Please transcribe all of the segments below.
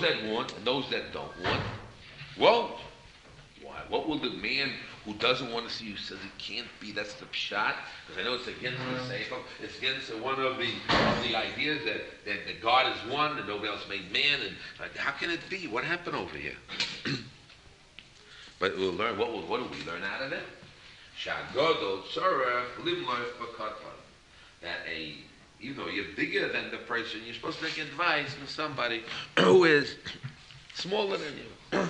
that want and those that don't want won't. Why? What will the man who doesn't want to see you says it can't be? That's the pshat. Because I know it's against the sefer. It's against one of the ideas that God is one and nobody else made man. And how can it be? What happened over here? But we'll learn. What do we learn out of it? Shagodol tzorech limloif b'katan. That even though you're bigger than the person, you're supposed to take advice from somebody who is smaller than you.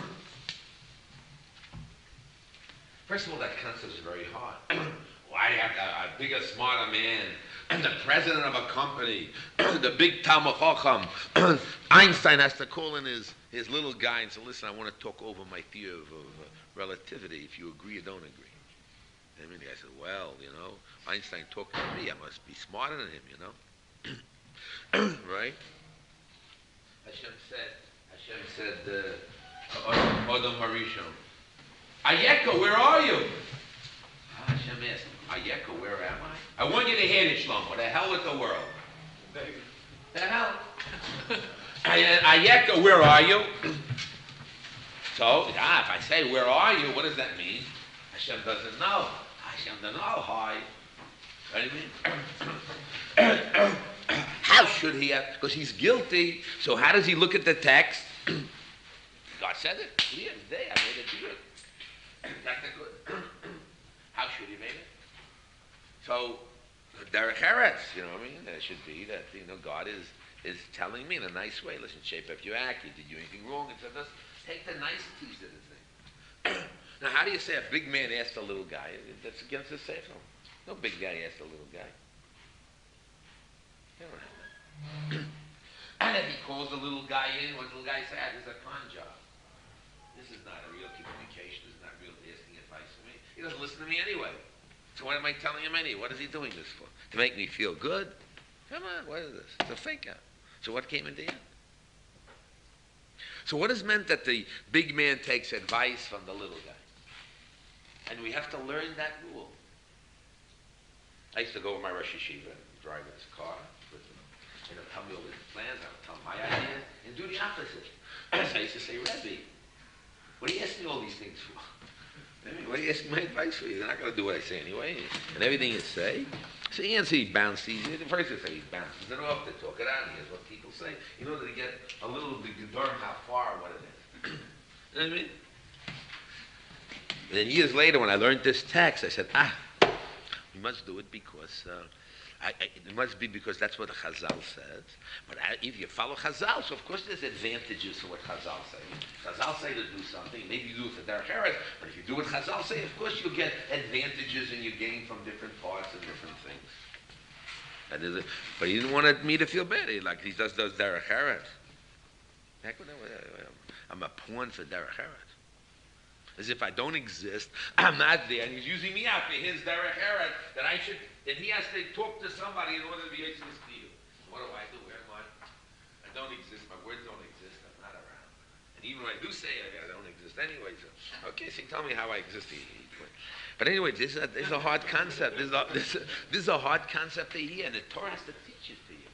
First of all, that concept is very hard. Why do you have a bigger, smarter man, and the president of a company, the big Talmud Chacham? Einstein has to call in his little guy and say, listen, I want to talk over my theory of relativity, if you agree or don't agree. And the guy said, well, Einstein talking to me, I must be smarter than him, Right? Hashem said, Odom Harishon, Ayeka, where are you? Hashem asked him, Ayeka, where am I? I want you to hear it, Shlomo. The hell with the world. The hell? Ayeka, where are you? So, if I say, where are you, what does that mean? Hashem doesn't know. Hashem doesn't know. Hi. What do you mean? How should he have? Because he's guilty. So how does he look at the text? God said it clear today. I made it clear. How should he make it? So, Derech Eretz, it should be that, God is telling me in a nice way, listen, shape up your act, you did you anything wrong, and so just take the niceties of the thing. Now, how do you say a big man asked a little guy? That's against the sefer. No big guy asked a little guy. They don't have that. And if he calls the little guy in, what the little guy says, this is a con job. This is not a real communication. This is not real asking advice from me. He doesn't listen to me anyway. So what am I telling him anyway? What is he doing this for? To make me feel good? Come on, what is this? It's a fake out. So what came in the end? So what is meant that the big man takes advice from the little guy? And we have to learn that rule. I used to go with my Rosh Yeshiva and drive in his car with him. And he'll tell me all his plans, I would tell him my ideas, and do the opposite. So I used to say, Rebbe, what are you asking me all these things for? What are you asking my advice for? You're not going to do what I say anyway. And everything you say. So he answers, he bounces. First he says he bounces it off to talk it out. He hears what people say in order to get a little bit to learn how far and what it is. You know what I mean? And then years later, when I learned this text, I said, we must do it because it must be because that's what the Chazal says. But if you follow Chazal, so of course there's advantages to what Chazal say. Chazal say to do something, maybe you do it for Derech Eretz, but if you do what Chazal say, of course you'll get advantages and you gain from different parts and different things. But he didn't want me to feel bad. He does Derech Eretz. I'm a pawn for Derech Eretz. As if I don't exist, I'm not there, and he's using me out for his Derech Eretz, that he has to talk to somebody in order to be able to see you. What do? Where am I? I don't exist, my words don't exist, I'm not around. And even when I do say it, I don't exist anyway, so, okay, so tell me how I exist. But anyway, this is a hard concept. This is a hard concept to hear, and the Torah has to teach it to you.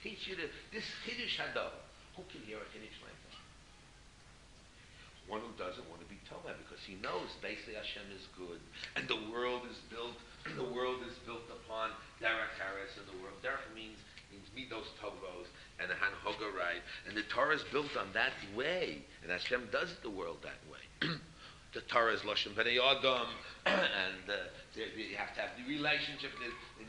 Teach you this Kiddush Hadar. Who can hear a Kiddush like that? One who doesn't want to be told that because he knows basically Hashem is good and the world is built upon Derech Eretz, and the world Derech means midos tovos and the hanhoga right, and the Torah is built on that way, and Hashem does the world that way. The Torah is Loshem B'nei Adam, and you have to have the relationship.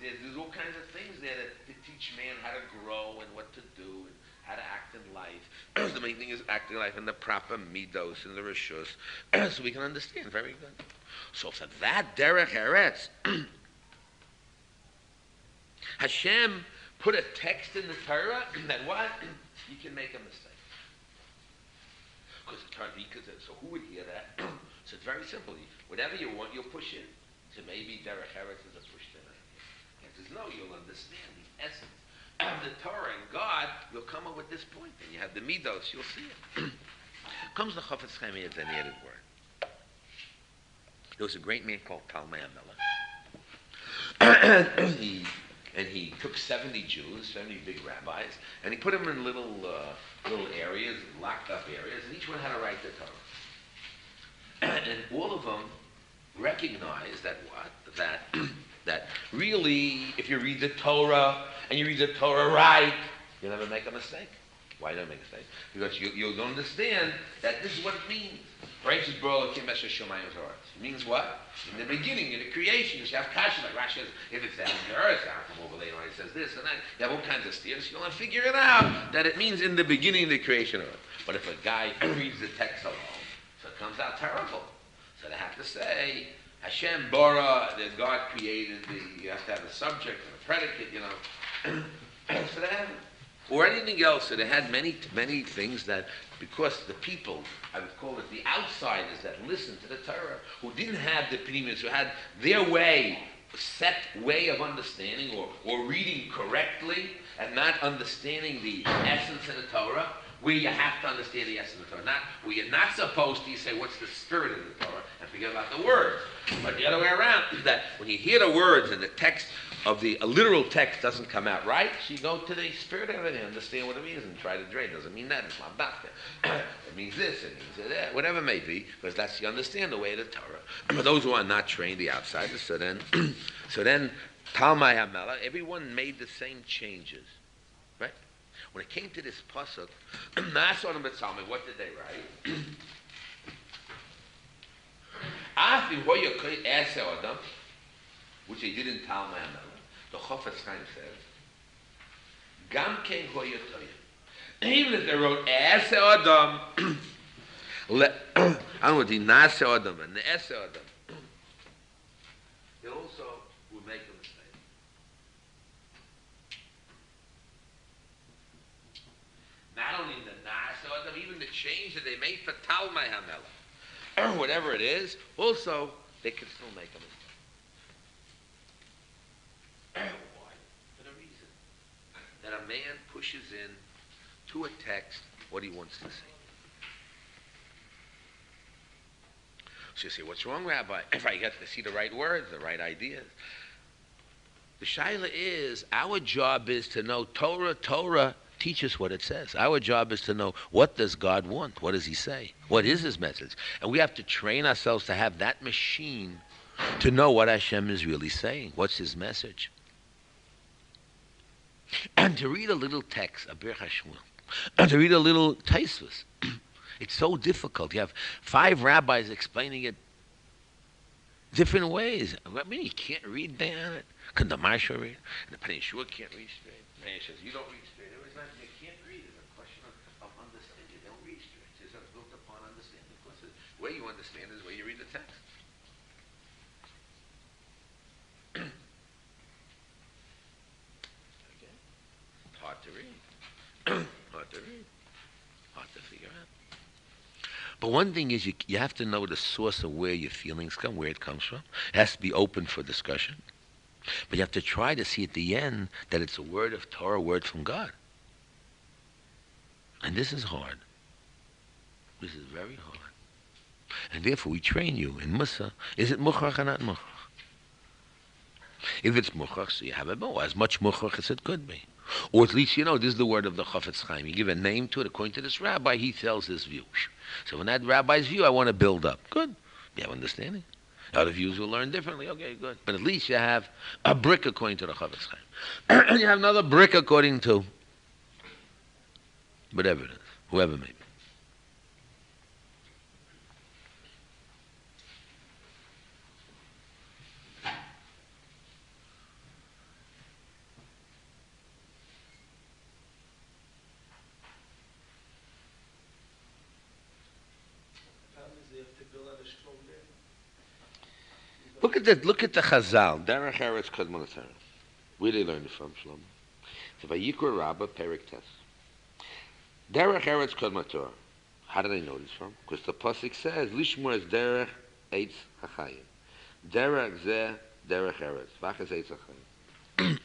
There's all kinds of things there to teach man how to grow and what to do and how to act in life. The main thing is acting in life in the proper midos and the rishus, so we can understand. Very good. So for that Derech Eretz, Hashem put a text in the Torah that what? You can make a mistake. Because the Torah, so who would hear that? So it's very simple. Whatever you want, you'll push in. So maybe Derech Eretz is a push-in idea. If there's no, you'll understand the essence of the Torah and God. You'll come up with this point, and you have the midos. You'll see it. Comes the Chafetz Chaim as an added word. There was a great man called Talmei Melech. and he took 70 Jews, 70 big rabbis, and he put them in little areas, locked up areas, and each one had to write the Torah. And all of them recognized that that really, if you read the Torah and you read the Torah right, you'll never make a mistake. Why don't I make a mistake? Because you'll understand that this is what it means. It means what? In the beginning, in the creation, you have kasha, like Rashi says, if it's down in the earth, I'll come over later on, it says this and that. You have all kinds of steers. You'll figure it out that it means in the beginning of the creation of it. But if a guy reads the text alone, so it comes out terrible. So they have to say, Hashem bara, that God created you have to have a subject and a predicate, So they have or anything else. So they had many things that, because the people, I would call it the outsiders that listened to the Torah, who didn't have the pneumius, who had their set way of understanding or reading correctly and not understanding the essence of the Torah, where you have to understand the essence of the Torah. Not where you're not supposed to say what's the spirit of the Torah and forget about the words. But the other way around, that when you hear the words and the text of a literal text doesn't come out right, so you go to the spirit of it and understand what it means and try to drain. It doesn't mean that, it's not that. It means this, it means that, whatever it may be, because that's, you understand the way of the Torah. But those who are not trained, the outsiders, so then Talmai HaMelech, everyone made the same changes. Right? When it came to this pasuk, Nason B'Tzalmei, what did they write? Which they did in Talmai HaMelech. The Chofetz Chaim says, Gam Kein Hoyotoyim. Even if they wrote Ese Adam, I don't know what the Nase Adam and the Ese Adam, they also would make a mistake. Not only the Nase Adam, even the change that they made for Talmai HaMelech, whatever it is, also they could still make a mistake. Why? For the reason that a man pushes in to a text what he wants to say. So you say, what's wrong, Rabbi? If I get to see the right words, the right ideas. The shaila is, our job is to know Torah teaches what it says. Our job is to know, what does God want? What does he say? What is his message? And we have to train ourselves to have that machine to know what Hashem is really saying. What's his message? And to read a little text, a Ber Hashmuel, and to read a little Taisvus, it's so difficult. You have 5 rabbis explaining it different ways. I mean, you can't read down it. Can the Marsha read? And the Penny Shua can't read straight. The Penny says, you don't read straight. It's not, you can't read. It's a question of understanding. You don't read straight. It's built upon understanding. Because the way you understand is the way you read the text. Hard to read. Hard to read. Hard to figure out. But one thing is you have to know the source of where your feelings come, where it comes from. It has to be open for discussion. But you have to try to see at the end that it's a word of Torah, a word from God. And this is hard. This is very hard. And therefore we train you in musar. Is it muchach or not muchach? If it's muchach, so you have it as much muchach as it could be. Or at least, this is the word of the Chofetz Chaim. You give a name to it according to this rabbi, he tells his view. So when that rabbi's view, I want to build up. Good. You have understanding. Other views will learn differently. Okay, good. But at least you have a brick according to the Chofetz Chaim. And you have another brick according to whatever it is, whoever it may be. Look at the Chazal, Derech Eretz Kadmon Torah. Where they learned it from, Shlomo? It's Vayikra Rabbah Perik Tes. Derech Eretz Kadmon Torah. How did I know this from? Because the pasuk says, Lishmor is Derech Eitz HaChayim. Derech Zeh Derech Eretz. Vachas Eitz HaChayim.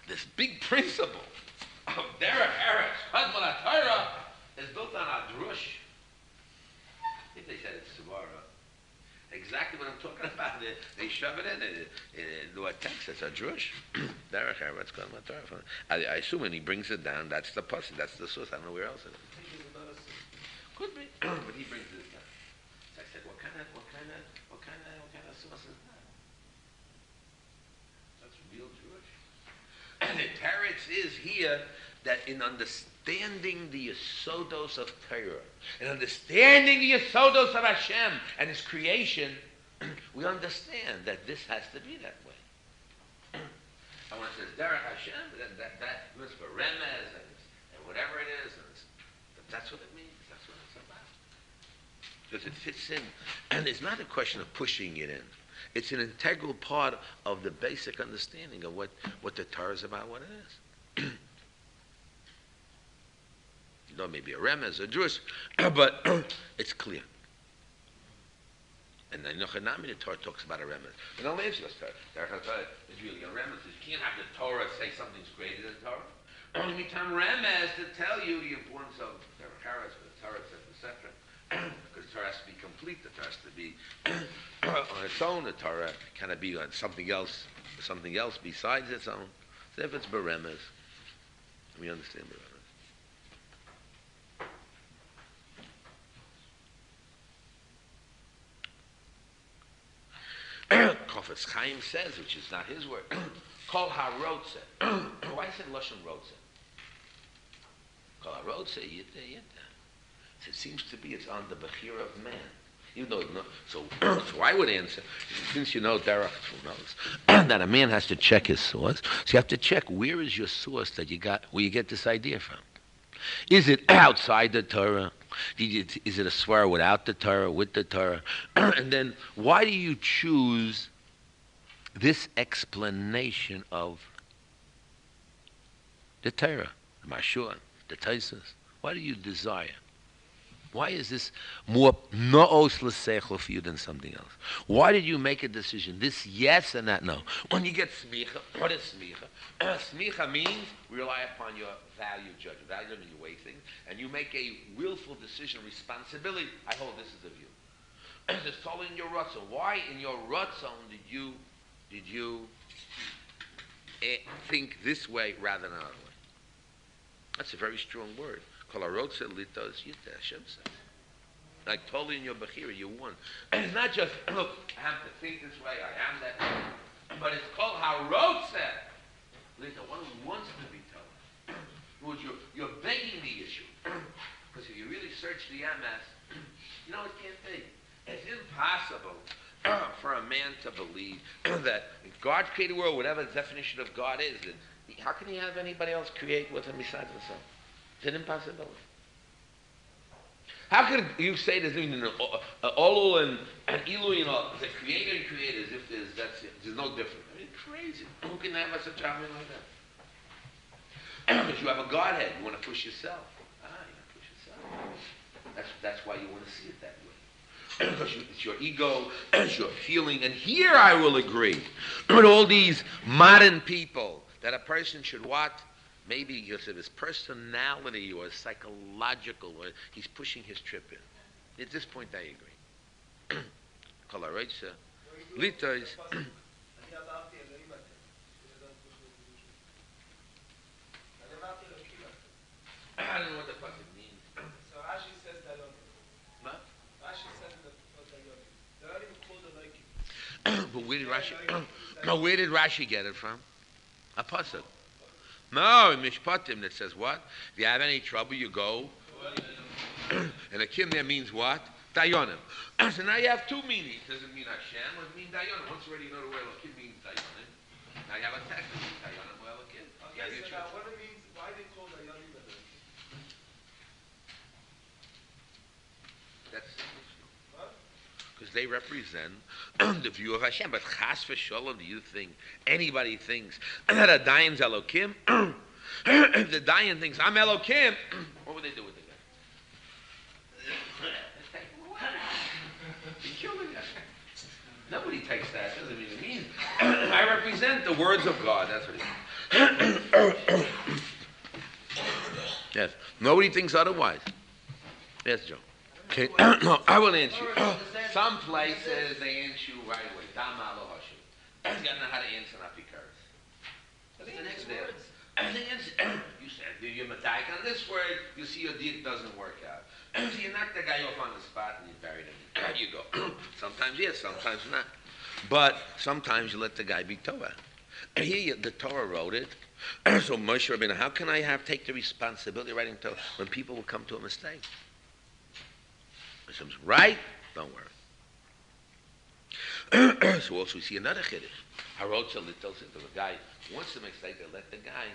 This big principle of Derech Eretz Kadmon Torah is built on a drush. If they said it's Svara, Exactly what I'm talking about. They shove it in a text. It's a Jewish. Derech Eretz called Torah. I assume when he brings it down, that's the pussy, that's the source. I don't know where else it is. Could be, but he brings this down. So I said, what kind of source is that? That's real Jewish. And the teretz is here that in understanding the yesodos of Torah, and understanding the yesodos of Hashem and His creation, we understand that this has to be that way. And when it says Derech Hashem, that was for remez and whatever it is, that's what it means. That's what it's about. Because it fits in, and it's not a question of pushing it in. It's an integral part of the basic understanding of what the Torah is about, what it is. You know, maybe a remez, a Jewish, but it's clear. And then the Torah talks about a remez. But only if it's really a remez. You can't have the Torah say something's greater than Torah. Only time remez to tell you the importance of Derech Eretz, the Torah, etc. Because the Torah has to be complete. The Torah has to be on its own. The Torah cannot be on something else besides its own. So if it's beremez, we understand beremez. Kofetz Chaim says, which is not his word, Kol HaRotze. Why is it Lashon Rotze? Kol HaRotze, Yita. So it seems to be it's on the Bechira of man. Even though it's not, so I would answer, since you know Derech knows, that a man has to check his source. So you have to check where is your source that you got, where you get this idea from. Is it outside the Torah? Is it a swear without the Torah, with the Torah? And then why do you choose this explanation of the Torah, the Mashur, the Taisus? Why do you desire? Why is this more no'os l'seichel for you than something else? Why did you make a decision? This yes and that no. When you get smicha, what is smicha? Smicha means rely upon your value judgment. Value judgment, you weigh things, and you make a willful decision, responsibility. I hold this is a view. It's totally in your ratzon. Why in your ratzon did you think this way rather than another way? That's a very strong word. Hashem says. Like totally in your Bechira, you won. And it's not just, look, I have to think this way, I am that, but it's called HaRotze. One who wants to be told. You're begging the issue. Because if you really search the MS, you know it can't be. It's impossible for a man to believe that God created the world, whatever the definition of God is, how can he have anybody else create with him besides himself? It's an impossibility. How could you say there's even an Olul and Ilu, you know, the creator and creator, as if there's no difference? I mean, crazy. Who can have such a argument like that? Because you have a Godhead, you want to push yourself. You want to push yourself. That's why you want to see it that way. Because it's your ego, it's your feeling. And here I will agree with all these modern people that a person should what? Maybe because of his personality or psychological, or he's pushing his trip in. At this point, I agree. Lita is. I don't know what the fuck it means. So Rashi says Dayonim. What? Rashi says the Dayonim. Dayonim called the Laikim. But where did Rashi? No, where did Rashi get it from? A pasuk. No, in Mishpatim that says what? If you have any trouble, you go. And Akim there means what? Dayonim. So now you have two meanings. Does it mean Hashem or does it mean Dayonim? Once you already know the word Akim means Dayonim. Now you have a text that means Dayonim or Akim. Okay, so now what it means, why they call Dayonim? That's because they represent the view of Hashem. But chas v'sholom, do you think anybody thinks that a Dayan's Elokim? If the Dayan thinks I'm Elokim, what would they do with the guy? They take him away. They kill the guy. Nobody takes that. Doesn't mean it means I represent the words of God. That's what it means. Yes. Nobody thinks otherwise. Yes, Joe. Okay. No, I will answer you. Some places they answer you right away. Dama lo hashu. You gotta know how to answer not because. The next words. You said you're mataik on this word. You see your deed doesn't work out. So you knock the guy off on the spot and you bury him. You go. Sometimes yes, sometimes not. But sometimes you let the guy be Torah. Here the Torah wrote it. So Moshe Rabbeinu, how can I take the responsibility of writing Torah when people will come to a mistake? Moshe right? Don't worry. So also we see another chiddush. Harotza tells it to a guy wants to make a mistake, they let the guy.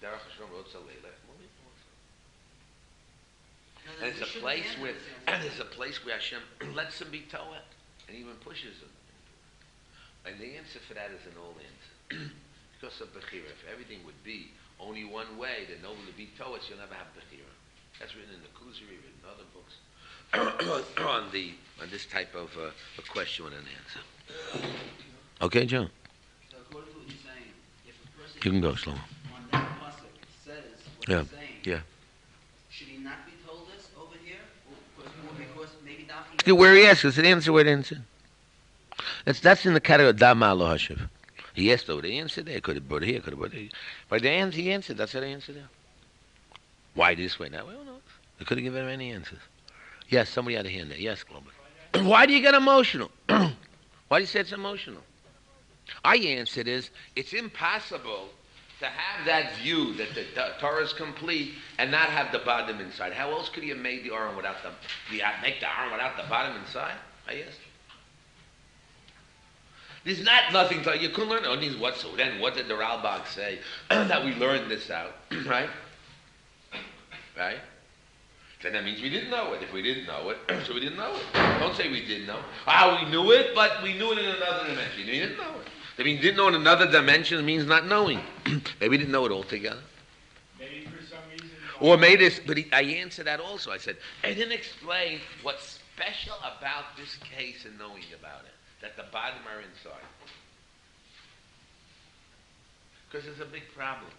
Derech Hashem Rotza Leilech. And it's a place where Hashem lets him be Torah and even pushes him. And the answer for that is an old answer. Because of Bechira. If everything would be only one way, then nobody would be Torah, so you'll never have Bechira. That's written in the Kuzari, written in other books on this type of a question and an answer. Okay, John? So according to what you're saying, if a person You can go, Shlomo. on that pasuk says what he's saying, should he not be told this over here? Or because maybe that Where he asks, it's an answer where it answer. That's in the category of Dama lo hashiv. He asked over the answer there. Could have put it here, could have put it here. But the answer he answered, that's how the answer there. Why this way, that way? I don't know. They couldn't give him any answers. Yes, somebody had a hand there. Yes, Glover. Why do you get emotional? Why do you say it's emotional? I answered is, it's impossible to have that view that the Torah is complete and not have the bottom inside. How else could he have made the Aron without make the Aron without the bottom inside? I asked. There's nothing to, you couldn't learn, so then what did the Ralbag say? That we learned this out, right? Right? Then that means we didn't know it. If we didn't know it, so we didn't know it. Don't say we didn't know. We knew it, but we knew it in another dimension. We didn't know it. That means didn't know in another dimension means not knowing. Maybe we didn't know it altogether. Maybe for some reason. Or made this, but I answered that also. I said, I didn't explain what's special about this case and knowing about it. That the bottom are inside. Because there's a big problem.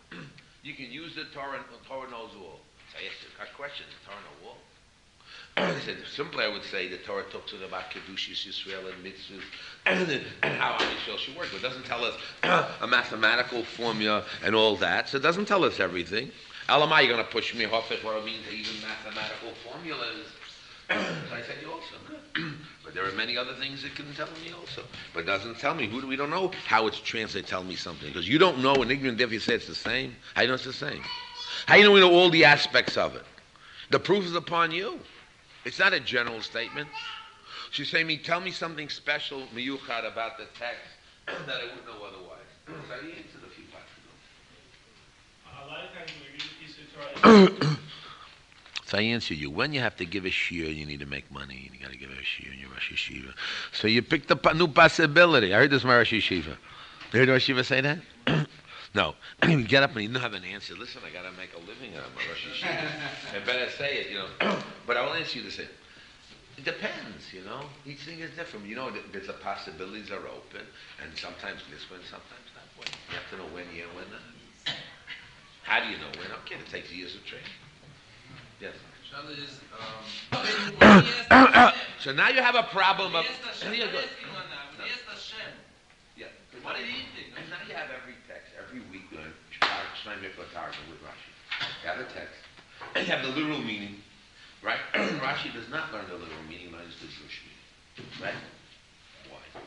You can use the Torah, the Torah knows all. So I asked a question, the Torah know all? I said, simply I would say the Torah talks about Kedushas Yisrael and mitzvahs and how Yisrael should work. But it doesn't tell us a mathematical formula and all that. So it doesn't tell us everything. Elamai, you're going to push me off it where it means even mathematical formulas. So I said, you also good. But there are many other things it can tell me also. But it doesn't tell me. We don't know how it's translated. Tell me something. Because you don't know an ignorant if you say it's the same. How do you know it's the same? How do you know we know all the aspects of it? The proof is upon you. It's not a general statement. She's saying, tell me something special, miyuchad, about the text that I wouldn't know otherwise. So I answered a few parts A lot of times when we read a piece of Torah, So I answer you. When you have to give a shiur, you need to make money, and you got to give a shiur in your Rosh Yeshiva. So you picked up a new possibility. I heard this in my Rosh Yeshiva. You heard Rosh Yeshiva say that? No. You get up and you don't have an answer. Listen, I got to make a living out of my Rosh Yeshiva. I better say it, But I will answer you the same. It depends, Each thing is different. There's the possibilities are open, and sometimes this way, sometimes that way. You have to know when yeah, when not. How do you know when? Okay, it takes years of training. Yes. So now you have a problem of. Yeah. What do you think? And now you have every text, every week, with Rashi. You have a text, and you have the literal meaning, right? Rashi does not learn the literal meaning, learns the Jewish meaning, right? Why?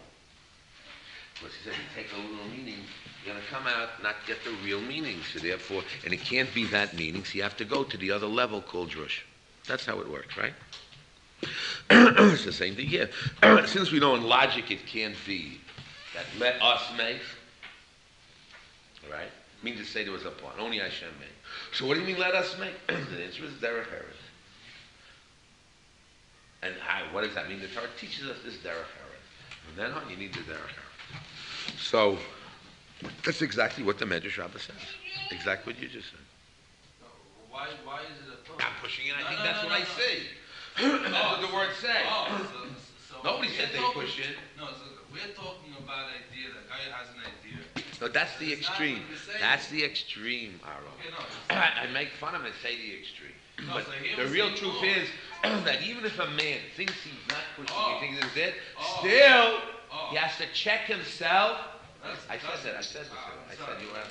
Because he said, you take the literal meaning, you're going to come out, not get the real meaning. So therefore, and it can't be that meaning, so you have to go to the other level called Drush. That's how it works, right? It's the same thing here. Since we know in logic it can't be that let us make, right? It means to say there was a plan. Only Hashem made. So what do you mean let us make? The answer is Derech Eretz. And what does that mean? The Torah teaches us this Derech Eretz. From then on, you need the Derech Eretz. So that's exactly what the Medrash Rabbah says. Exactly what you just said. So why is it a Torah? I'm pushing it. I think that's what I see. That's what the words say. So Nobody said they push it. No, so we're talking about an idea. The guy has an idea. No, that's the extreme. That's the extreme, Aaron. Okay, no. I make fun of it and say the extreme. But the real truth is that even if a man thinks he's not pushing, he thinks it's it, still he has to check himself. I said you were.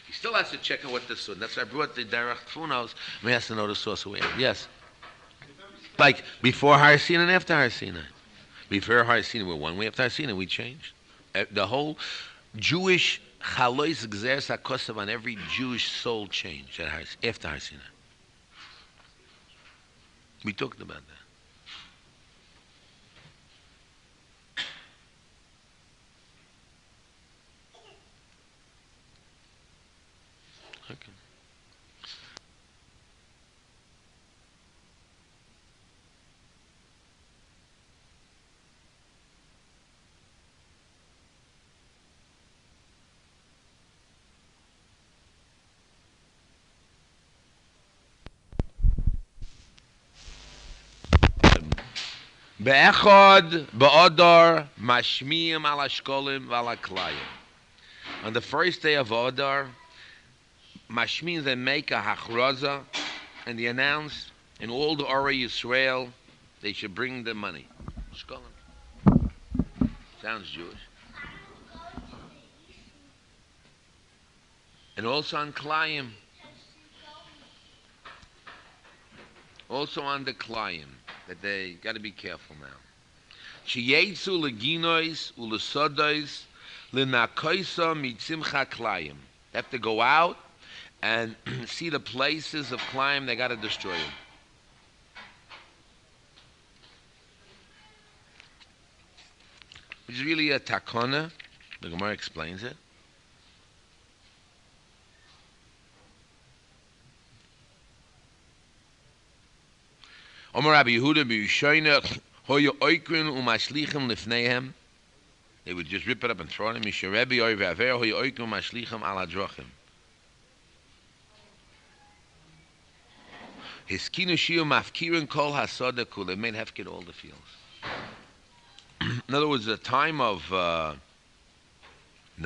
He still has to check out what the source. That's why I brought the Derech Tfunos. He has to know the source of where. Yes. Like before Har Sinai and after Har Sinai. Before Har Sinai we're one way. After Har Sinai we changed. The whole Jewish Chalois Gzeres HaKosav on every Jewish soul changed after Har Sinai. We talked about that. Okay. Be'echad ba'adar mashmiyim ala shkolim v'ala klayim. On the first day of Adar, mashmiyim, they make a hachraza, and they announce in all the Ora Yisrael they should bring the money. Shkolim. Sounds Jewish. And also on klayim. Also on the klayim. That they got to be careful now. Sheyetzu leginois ulesodois lenakoisa mitzimcha klayim. They have to go out and see the places of klayim. They got to destroy them. Which is really a takona. The Gemara explains it. Omar Rabbi Yehuda b'Yishayna hoya oikrin u'mashlichem lifneihem. They would just rip it up and throw it. Misha Rebbe oy ve'aver hoya oikrin u'mashlichem ala drochim. Hiskinu shiur mafkirin kol hasada kul. They made hefkid all the fields. In other words, the time of the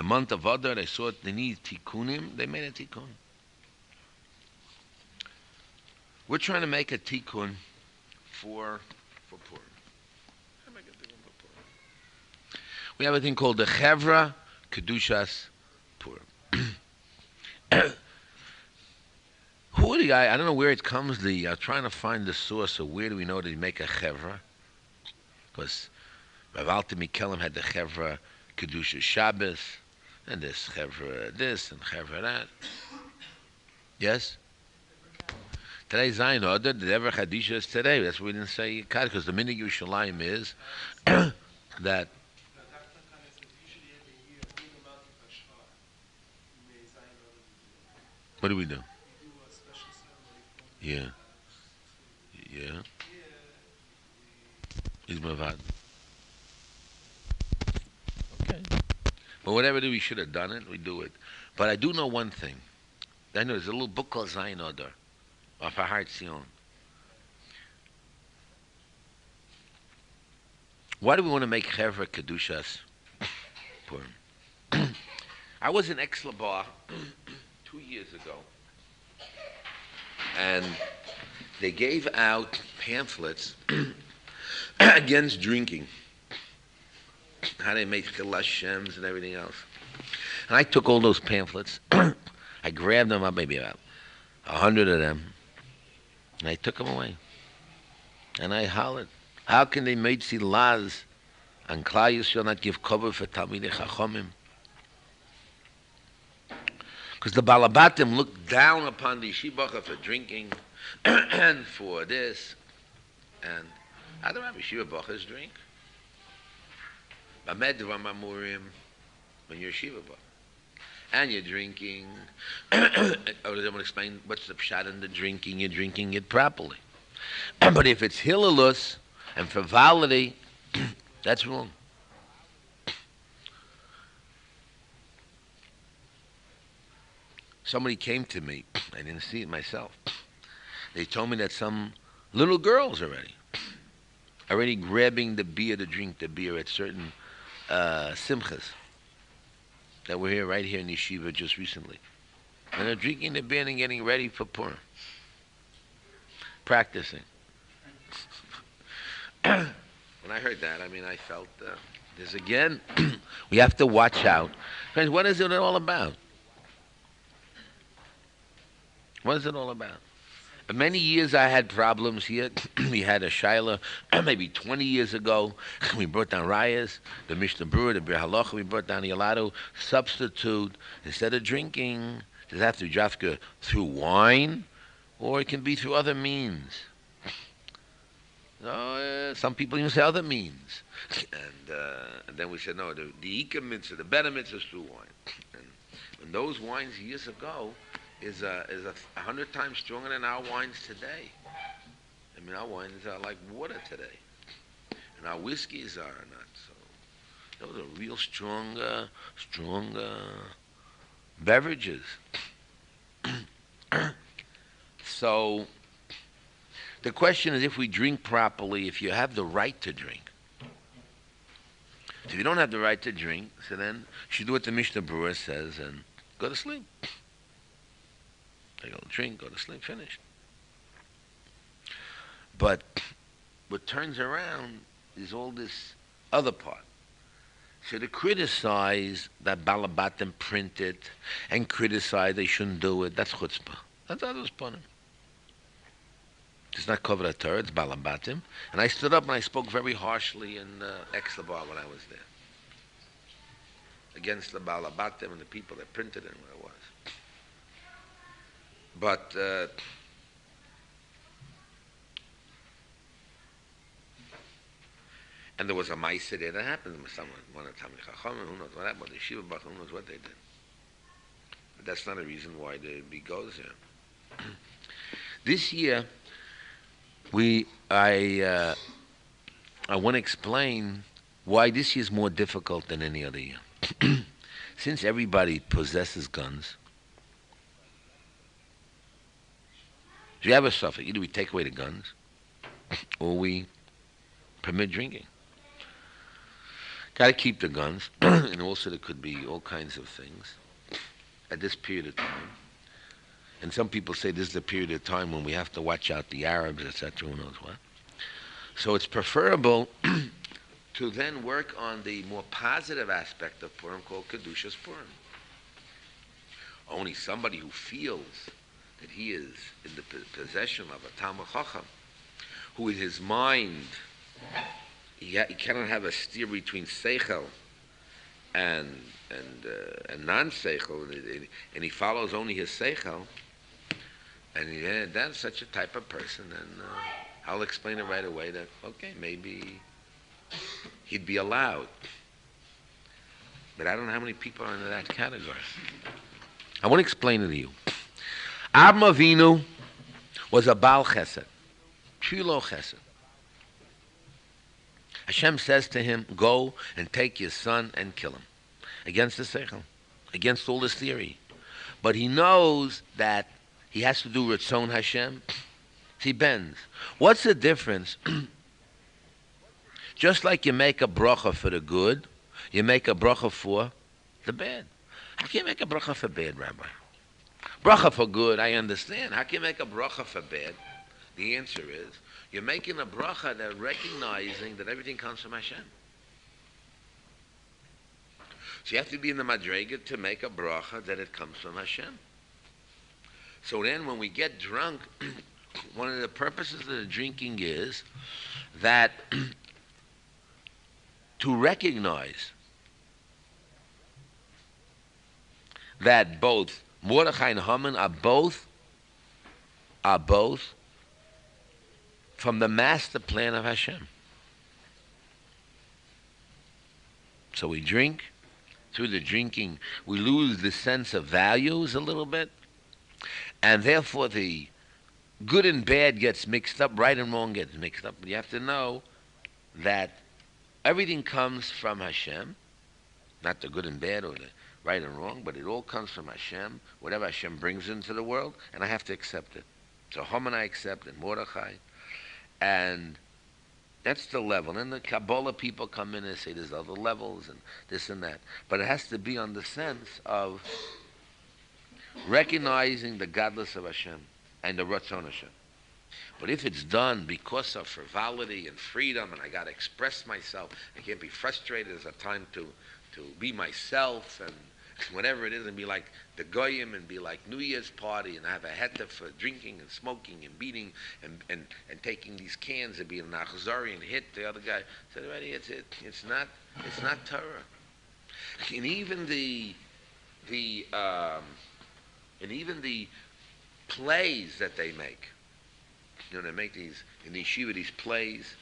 month of Adar, they saw they need tikkunim. They made a tikkun. We're trying to make a tikkun for Purim. We have a thing called the Chevra Kedushas Purim. Who are the guy? I don't know where it comes. Trying to find the source of where do we know that he make a Chevra? Because Rav Alter Mikelim had the Chevra Kedushas Shabbos, and this Chevra this and Chevra that. Yes. Today, Zion Adar, the Derech Hadisha is today. That's why we didn't say Yikad, because the minig Yerushalayim is that. What do we do? Yeah. Yeah. He's Mavad. Okay. But whatever we should have done it, we do it. But I do know one thing. I know there's a little book called Zion Adar. Of our heart, Tziyon. Why do we want to make Chevra Kedushas Purim? I was in Exlabar 2 years ago, and they gave out pamphlets against drinking. How they make Chilul Hashems and everything else. And I took all those pamphlets. I grabbed them up, maybe about 100 of them. And I took them away. And I hollered, how can they make laz and Klal Yisrael not give cover for Talmidei Chachamim? Because the Balabatim looked down upon the Yeshiva for drinking and for this. And how do Rabbi Yeshiva Bachas drink? Bamed Ramamurim when you're Yeshiva Bach. And you're drinking, or I want to explain what's the pshat in the drinking, you're drinking it properly. But if it's hilulus and frivolity, that's wrong. Somebody came to me, I didn't see it myself. They told me that some little girls already grabbing the beer to drink the beer at certain simchas that were here, right here in Yeshiva just recently. And they're drinking the beer and getting ready for Purim. practicing. When I heard that, I felt this again. We have to watch out. Friends, what is it all about? What is it all about? For many years I had problems here. We had a shaila maybe 20 years ago. We brought down rayas, the Mishnah Brewer, the Bir Halacha. We brought down the Yalado. Substitute, instead of drinking, does it have to be drafka through wine, or it can be through other means. Some people even say other means. And then we said, no, the Ika mitzvah, the better mitzvah is through wine. And those wines years ago is 100 times stronger than our wines today. Our wines are like water today. And our whiskeys are not so. Those are real stronger beverages. So the question is, if we drink properly, if you have the right to drink. So if you don't have the right to drink, so then you should do what the Mishnah Brewer says and go to sleep. Take a drink, go to sleep, finished. But what turns around is all this other part. So to criticize that Balabatim printed and criticize they shouldn't do it, that's chutzpah. That's others punning. It's not covered at Torah, it's Balabatim. And I stood up and I spoke very harshly in Exlabar when I was there. Against the Balabatim and the people that printed it and what it was. But and there was a Maisa there that happened with someone, one of Talmid Chacham, who knows what happened, the Yeshiva Bachar, who knows what they did. But that's not a reason why there be goes here. This year, I want to explain why this year is more difficult than any other year. Since everybody possesses guns, so you have a suffix. Either we take away the guns, or we permit drinking. Got to keep the guns, and also there could be all kinds of things at this period of time. And some people say this is the period of time when we have to watch out the Arabs, etc., who knows what. So it's preferable to then work on the more positive aspect of Purim called Kedushas Purim. Only somebody who feels that he is in the possession of a Talmid Chacham, who in his mind, he cannot have a steer between Seichel and non-Seichel, and he follows only his Seichel, and that's such a type of person, and I'll explain it right away that, okay, maybe he'd be allowed. But I don't know how many people are in that category. I want to explain it to you. Avraham Avinu was a Baal Chesed, Shilo Chesed. Hashem says to him, go and take your son and kill him. Against the Seichel, against all this theory. But he knows that he has to do Ratzon Hashem. He bends. What's the difference? Just like you make a bracha for the good, you make a bracha for the bad. How can you make a bracha for bad, Rabbi? Bracha for good, I understand. How can you make a bracha for bad? The answer is, you're making a bracha that recognizing that everything comes from Hashem. So you have to be in the madrega to make a bracha that it comes from Hashem. So then when we get drunk, one of the purposes of the drinking is that to recognize that both Mordechai and Haman are both from the master plan of Hashem. So we drink. Through the drinking, we lose the sense of values a little bit, and therefore the good and bad gets mixed up, right and wrong gets mixed up. But you have to know that everything comes from Hashem, not the good and bad or the right and wrong, but it all comes from Hashem, whatever Hashem brings into the world, and I have to accept it. So Haman I accept, and Mordechai, and that's the level. And the Kabbalah people come in and say there's other levels and this and that. But it has to be on the sense of recognizing the godless of Hashem and the Ratzon Hashem. But if it's done because of frivolity and freedom, and I got to express myself, I can't be frustrated. There's a time to be myself and whatever it is, and be like the goyim, and be like New Year's party, and have a heta for drinking and smoking and beating and taking these cans and being an achzari and hit the other guy. So already it's not Torah. And even the plays that they make. You know, they make these, in the yeshiva, these plays.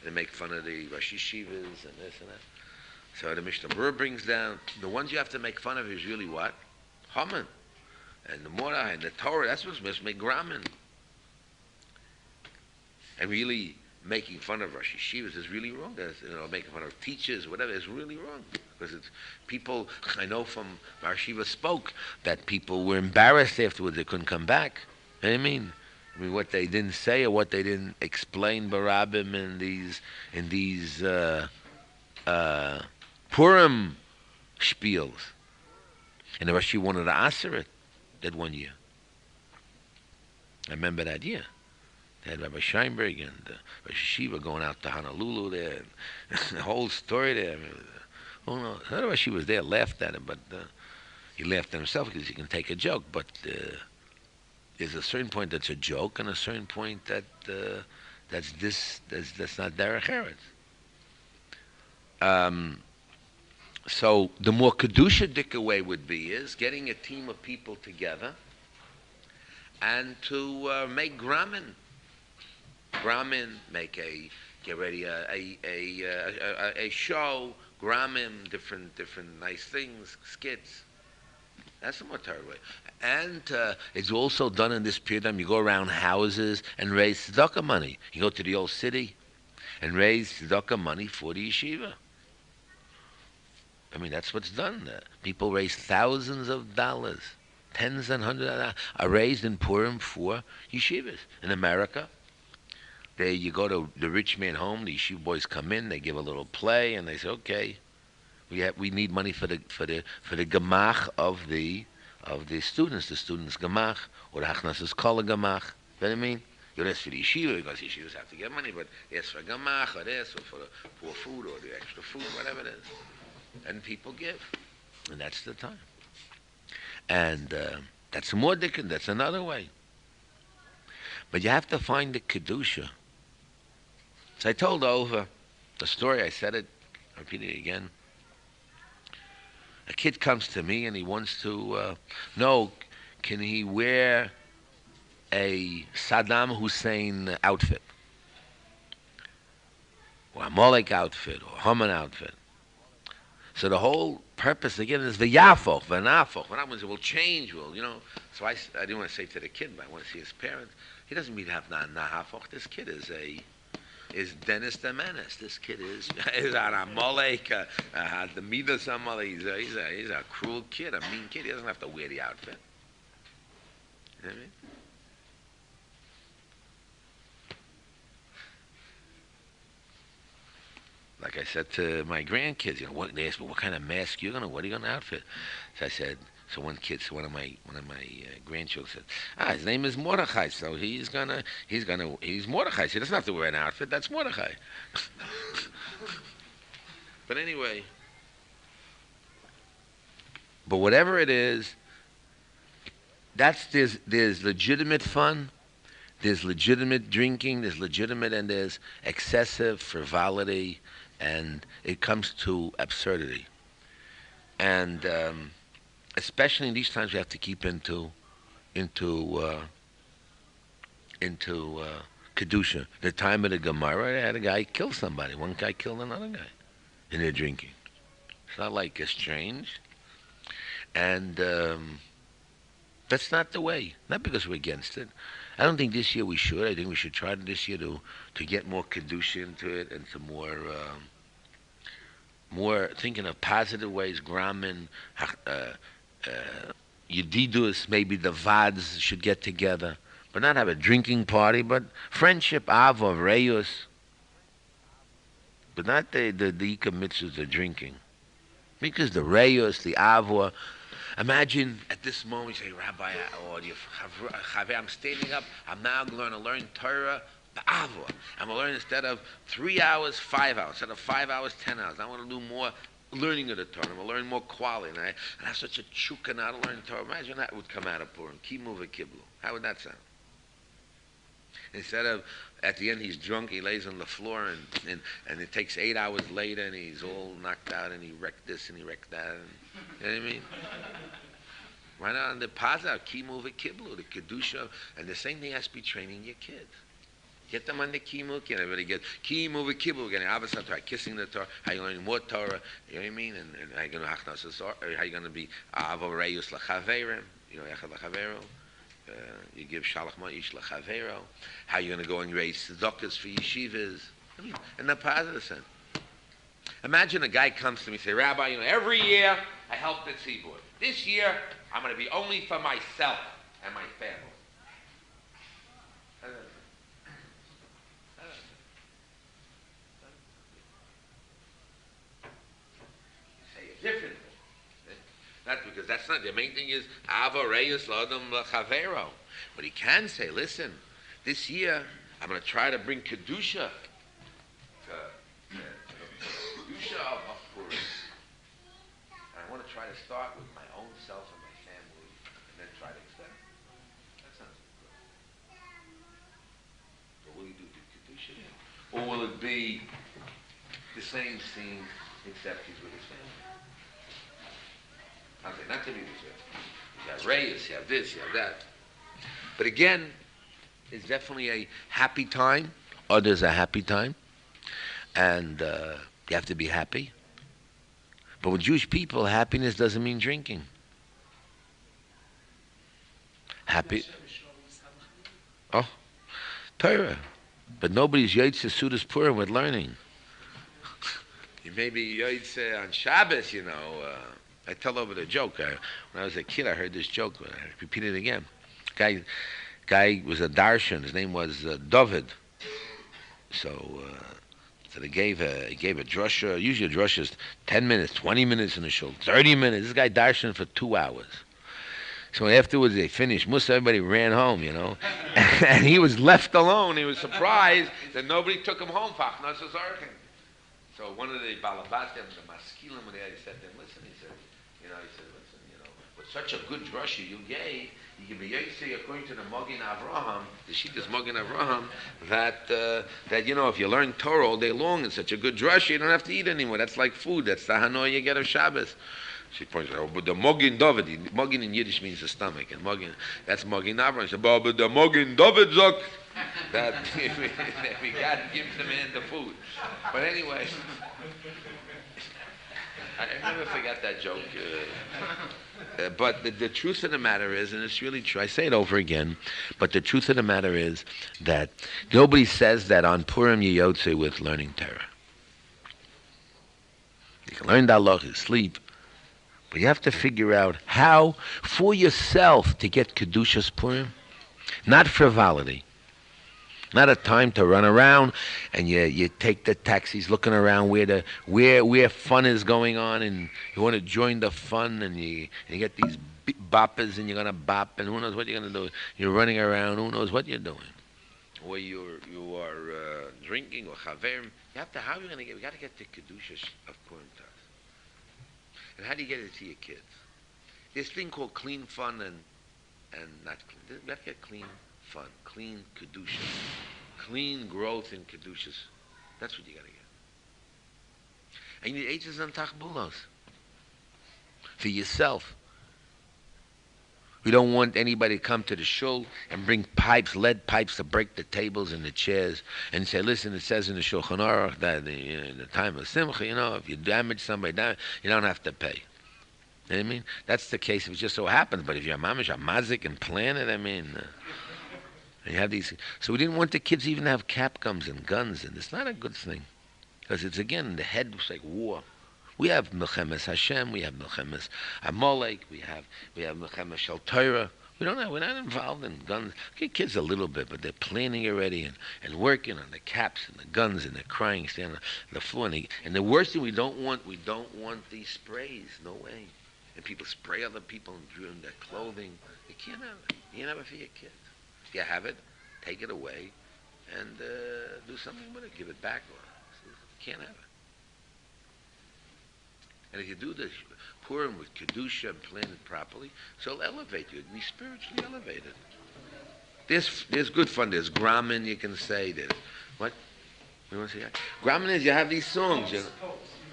They make fun of the Rosh Yeshivas and this and that. So the Mishnah Berurah brings down, the ones you have to make fun of is really what? Haman. And the Morah and the Torah, that's what's supposed to make Gramin. And really making fun of Rosh Yeshivas is really wrong. Making fun of teachers, whatever, is really wrong. Because it's people, I know from Yeshiva spoke that people were embarrassed afterwards, they couldn't come back. You know what I mean? What they didn't say or what they didn't explain barabim in these Purim spiels. And the Rashi wanted to answer it that one year. I remember that year. They had Rabbi Scheinberg and Rosh Yeshiva going out to Honolulu there, and the whole story there. Oh no, the Rashi was there, laughed at him, but he laughed at himself because he can take a joke. But there's a certain point that's a joke, and a certain point that that's not Derech Eretz. So the more kedusha way would be is getting a team of people together and to make gramin, get ready a show, gramin, different nice things, skits. That's the more Torah way. And it's also done in this period of time. You go around houses and raise tzedakah money. You go to the old city and raise tzedakah money for the yeshiva. I mean, that's what's done. People raise thousands of dollars, tens and hundreds of dollars, are raised in Purim for yeshivas. In America, you go to the rich man home, the yeshiva boys come in, they give a little play, and they say, okay, we need money for the gemach of the students, gemach, or the hachnasas kol gemach. You know what I mean? You ask for the yeshiva because yeshivas have to get money, but ask for gemach or this, or for the poor food or the extra food, whatever it is. And people give, and that's the time. And that's more different. That's another way. But you have to find the kedusha. So I told over the story. I said it. I repeat it again. A kid comes to me and he wants to know, can he wear a Saddam Hussein outfit, or a Molech outfit, or a Haman outfit? So the whole purpose again is v'yafoch, v'nafoch. What happens? It will change. So I didn't want to say to the kid, but I want to see his parents. He doesn't mean to have nahafoch. This kid is Dennis the Menace. This kid is Amalek, the Midas Amalek. He's a cruel kid, a mean kid. He doesn't have to wear the outfit. You know what I mean? Like I said to my grandkids, they asked me what kind of mask you're gonna, what are you gonna outfit? So I said, one of my grandchildren said, his name is Mordechai, so he's Mordechai. So he doesn't have to wear an outfit. That's Mordechai. But anyway, but whatever it is, there's legitimate fun. There's legitimate drinking. There's legitimate, and there's excessive frivolity. And it comes to absurdity. And especially in these times, we have to keep into kedusha. The time of the Gemara, they had a guy kill somebody. One guy killed another guy in their drinking. It's not like it's strange. And that's not the way. Not because we're against it. I don't think this year we should. I think we should try this year to get more kedusha into it and to more thinking of positive ways. Gramin, Yedidus, maybe the Vads should get together, but not have a drinking party, but friendship, Ava, Reyus, but not the mitzvahs of drinking. Because the Reyus, the Ava, Imagine at this moment you say, Rabbi, I'm standing up. I'm now going to learn Torah. I'm going to learn instead of 3 hours, 5 hours. Instead of 5 hours, 10 hours. I want to do more learning of the Torah. I'm going to learn more quality. And I have such a chukka now to learn Torah. Imagine that would come out of Purim. Kimu v'kiblu. How would that sound? Instead of, at the end, he's drunk, he lays on the floor, and it takes 8 hours later, and he's all knocked out, and he wrecked this, and he wrecked that. And, you know what I mean? Why not on the Paza, Kimu v'kiblu, the Kedusha, and the same thing has to be training your kids. Get them on the Kimu, and everybody get Kimu v'kiblu, getting Avasat Torah, kissing the Torah, how you learning more Torah, you know what I mean? And how you going to Hachnas Asor, how you going to be Avo Reyus L'chaverim, you know, Echad L'chavero. You give Shalach Ma'ish L'chavero. How you going to go and raise tzedakahs for yeshivas? I mean, in the positive sense. Imagine a guy comes to me and say, Rabbi, you know, every year I help the tzibur. This year I'm going to be only for myself and my family. Say it differently. Not because that's not the main thing is Ava Reyes L'Adam L'Chavero. But he can say, listen, this year I'm going to try to bring Kedusha Kedusha of Purim. And I want to try to start with my own self and my family and then try to extend. That sounds good. But will you do Kedusha then? Or will it be the same scene except he's with his family? Okay, not to be this way. You have Reyes, you have this, you have that. But again, it's definitely a happy time. Others a happy time. And you have to be happy. But with Jewish people, happiness doesn't mean drinking. Happy. Oh, Torah. But nobody's Yotze Sudas Purim with learning. You may be Yotze on Shabbos, you know. I tell over the joke. When I was a kid, I heard this joke. I repeat it again. Guy was a darshan. His name was David. So they gave a drasha. Usually a drasha is 10 minutes, 20 minutes in the shul, 30 minutes. This guy darshan for 2 hours. So afterwards they finished. Everybody ran home, you know. And he was left alone. He was surprised that nobody took him home. So one of the balabatim, the maskilim, he said to him, listen, with such a good drasha you gave, you can be Yosei according to the Mogin Avraham, the Shittas Mogin Avraham, that you know, if you learn Torah all day long in such a good drasha, you don't have to eat anymore. That's like food. That's the Hanoi you get of Shabbos. She points out, but the Mogin David, Mogin in Yiddish means the stomach, and Mogin, that's Mogin Avraham. She said, but the Mogin David Zok, that we got to give the man the food. But anyway, I never forget that joke. But the truth of the matter is, and it's really true, I say it over again, but the truth of the matter is that nobody says that on Purim you Yotze with learning Torah. You can learn the halacha, sleep, but you have to figure out how, for yourself, to get Kedushas Purim. Not frivolity. Not a time to run around and you take the taxis looking around where fun is going on, and you want to join the fun, and you get these boppers and you're gonna bop, and who knows what you're gonna do. You're running around, who knows what you're doing. Or you are drinking or chaverim. You got to get the kedusha of Purim to us. And how do you get it to your kids? This thing called clean fun and not clean. You got to get clean fun, clean kedusha, clean growth in kedushas. That's what you got to get. And you need eitzes and tachbulos for yourself. We don't want anybody to come to the shul and bring pipes, lead pipes, to break the tables and the chairs and say, listen, it says in the Shulchan Aruch that in the time of Simcha, if you damage somebody, you don't have to pay. You know what I mean? That's the case if it just so happens. But if you're a mamish, a mazik, and plan it, you have these. So we didn't want the kids even to have cap guns and guns, and it's not a good thing. Because it's, again, the head was like war. We have Milchemes Hashem, we have Milchemes Amalek, we have Milchemes Shel Torah. We're not involved in guns. Okay, kids a little bit, but they're planning already and working on the caps and the guns, and they're crying, standing on the floor. And the worst thing we don't want these sprays. No way. and people spray other people and ruin their clothing. You can't have it. You can't have it for your kids. If you have it, take it away and do something with it. Give it back. You can't have it. And if you do the Purim with Kedusha and plan it properly, so it'll elevate you. It'll be spiritually elevated. There's good fun. There's Grauman, you can say. There's, what? You want to say that? Grauman is you have these songs. Poems.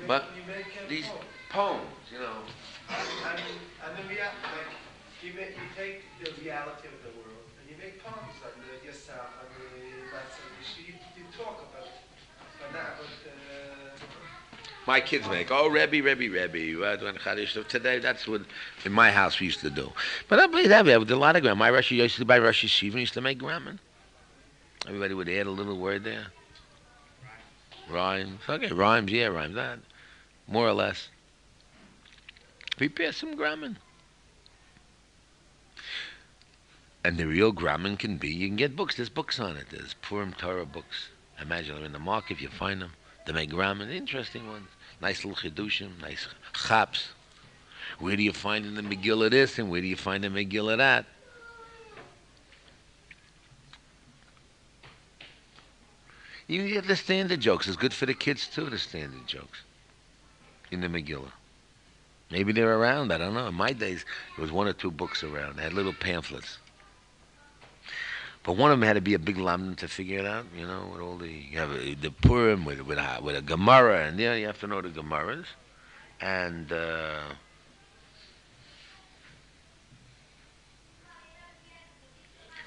But You make these poems. poems, you know. And then you take the reality of the world and you make poems on yourself and you talk about it. But now, My kids make, Rebbe. Today, that's what in my house we used to do. But I believe that we have a lot of grammar. My Rosh used to buy Rosh Yeshiva and used to make grammar. Everybody would add a little word there. Rhymes. Okay, rhymes, yeah, rhymes. That. More or less. Prepare some grammar. And the real grammar can be, you can get books. There's books on it. There's Purim Torah books. I imagine they're in the market if you find them. They make grammar, interesting ones. Nice little chidushim, nice chaps. Where do you find in the Megillah this and where do you find in the Megillah that? You get the standard jokes. It's good for the kids too, the standard jokes in the Megillah. Maybe they're around, I don't know. In my days, there was one or two books around. They had little pamphlets. But one of them had to be a big lamdan to figure it out, you know, with all you have the Purim with a Gemara, and you have to know the Gemaras. And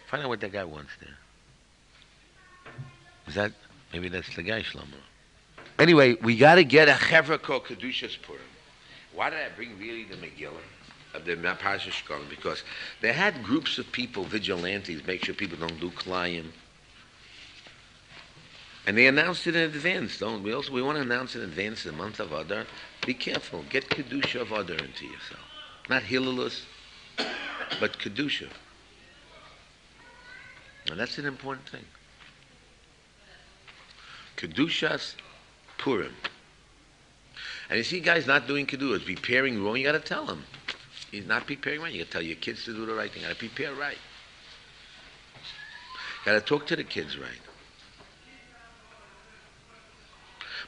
find out what that guy wants there. Is that, maybe that's the guy, Shlomo. Anyway, we got to get a chevra called Kedushas Purim. Why did I bring really the Megillah of the Parashat Shkolim? Because they had groups of people, vigilantes, make sure people don't do Klayim. And they announced it in advance, don't we? Also, we want to announce in advance the month of Adar. Be careful. Get Kedusha of Adar into yourself. Not Hilulus, but Kedusha. And that's an important thing. Kedushas Purim. And you see guys not doing Kedusha, preparing wrong, you got to tell him. He's not preparing right. You got to tell your kids to do the right thing. You got to prepare right. You got to talk to the kids right.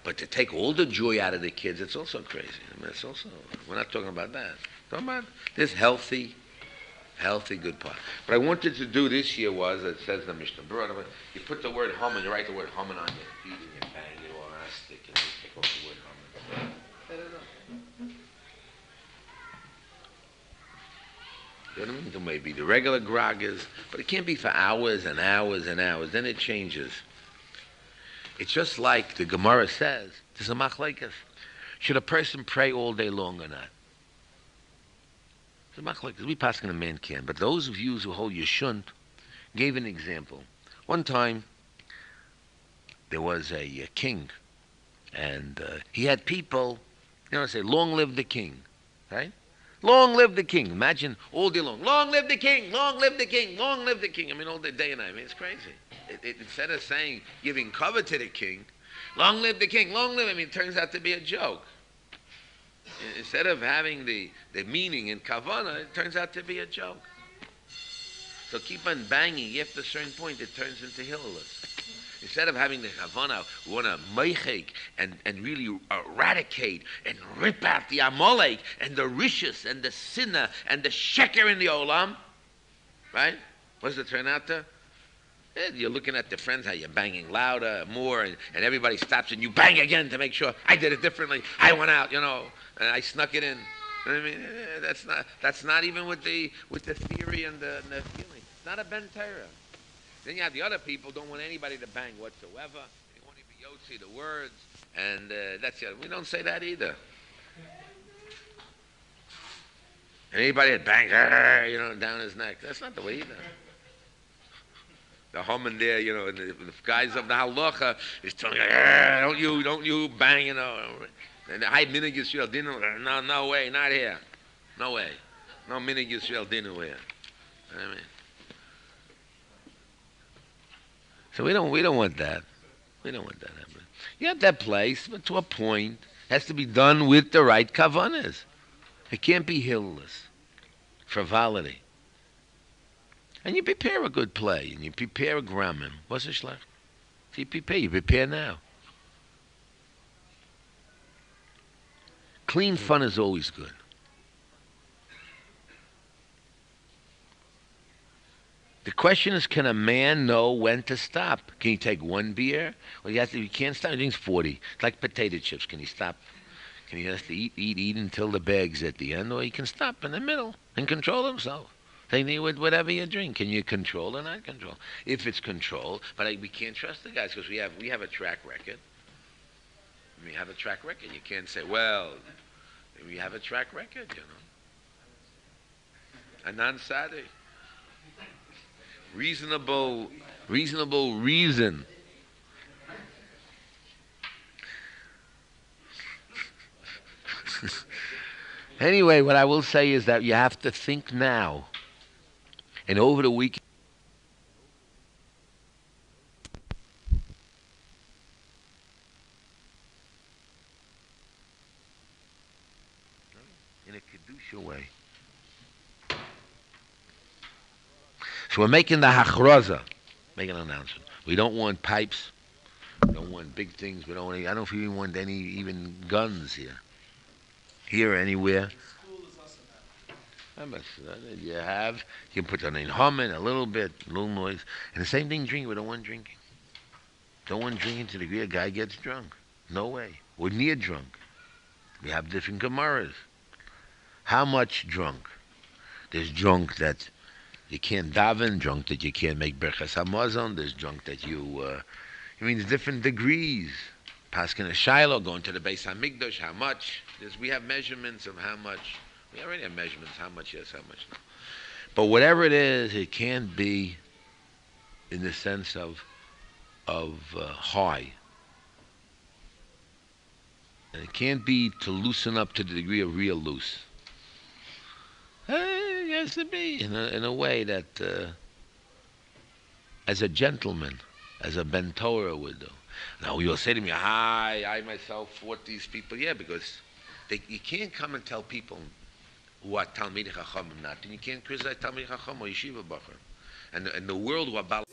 But to take all the joy out of the kids, it's also crazy. I mean, it's also, we're not talking about that. We're talking about this healthy, good part. What I wanted to do this year was, it says in the Mishnah, you put the word Haman, you write the word Haman on your feet and you bang it on a stick and you take off the word Haman. I don't know. You know what I mean? There may be the regular groggers, but it can't be for hours and hours and hours. Then it changes. It's just like the Gemara says, there's a machlekes. Should a person pray all day long or not? It's a machlekes. We pass in a man can, but those of you who hold you shouldn't gave an example. One time, there was a king, and he had people, say, long live the king, right? Long live the king. Imagine all day long. Long live the king. Long live the king. Long live the king. I mean, all day and night. I mean, it's crazy. Instead of saying, giving cover to the king, long live the king. Long live. I mean, it turns out to be a joke. Instead of having the meaning in kavanah, it turns out to be a joke. So keep on banging. After a certain point, it turns into hilulus. Instead of having the kavanah, we want to meichek and really eradicate and rip out the amalek and the rishus and the sinna and the sheker in the olam. Right? What does it turn out to? You're looking at the friends, how you're banging louder, more, and everybody stops and you bang again to make sure I did it differently. I went out, and I snuck it in. I mean, that's not even with the theory and the feeling. It's not a ben Torah. Then you have the other people don't want anybody to bang whatsoever. They want to be yotzi the words, and that's the other. We don't say that either. And anybody that bangs, down his neck, that's not the way either. The Haman there, and the guys of the halacha is telling you, don't you bang, And the high minig Yisrael dinner, no way, not here, no way, no minig Yisrael dinner here. You know what I mean? So we don't want that. We don't want that happening. You have that place, but to a point, it has to be done with the right kavanas. It can't be hillless. Frivolity. And you prepare a good play, and you prepare a grammar. What's it like? So you prepare now. Clean fun is always good. The question is, can a man know when to stop? Can he take one beer? Or he can't stop. He drinks 40. It's like potato chips. Can he stop? Can he have to eat until the bag's at the end? Or he can stop in the middle and control himself. Same thing with whatever you drink. Can you control or not control? If it's control, but we can't trust the guys because we have a track record. We have a track record. You can't say, well, we have a track record, you know. A non-sadi. Reasonable reason. Anyway, what I will say is that you have to think now. And over the weekend, in a Kedusha way. So we're making the hachraza, making an announcement. We don't want pipes. We don't want big things. We don't want I don't know if we even want any even guns here. Here or anywhere. You can put on a humming a little bit, a little noise. And the same thing drinking. We don't want drinking. Don't want drinking to the degree a guy gets drunk. No way. We're near drunk. We have different gemaras. How much drunk? There's drunk that you can't daven, drunk that you can't make berachas hamazon. There's drunk that there's different degrees. Paskin a shiloh, going to the Beis Hamikdash, how much? We have measurements of how much. We already have measurements, how much yes, how much no. But whatever it is, it can't be in the sense of high. And it can't be to loosen up to the degree of real loose. It has to be in a way that, as a gentleman, as a Ben Torah would do. Now you'll say to me, I myself fought these people. Yeah, because you can't come and tell people who are Talmidei Chachamim not, and you can't criticize Talmidei Chacham or Yeshiva Bacher. And the world who are